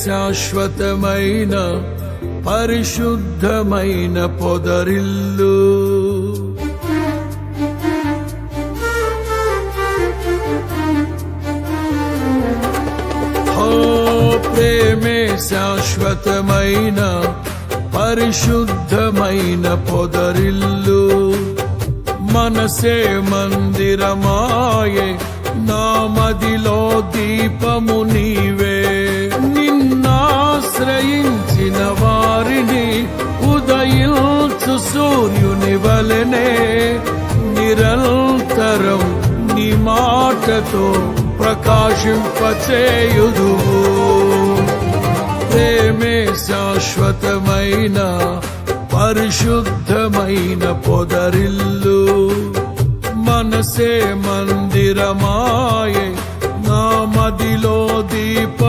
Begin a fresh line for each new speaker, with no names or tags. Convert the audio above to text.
శాశ్వతమైన పరిశుద్ధమైన పొదరిల్లు. ప్రేమే శాశ్వతమైన పరిశుద్ధమైన పొదరిల్లు. మనసే మందిరమాయే నా మదిలో దీపము నీవే. నిన్నాశ్రయించిన వారిని ఉదయించు సూర్యుని వలెనే నిరంతరం నీ మాటతో ప్రకాశింపచేయుదువు. ప్రేమే శాశ్వతమైన పరిశుద్ధమైన పొదరిల్లు. మనసే మందిరమాయే నా మదిలో దీప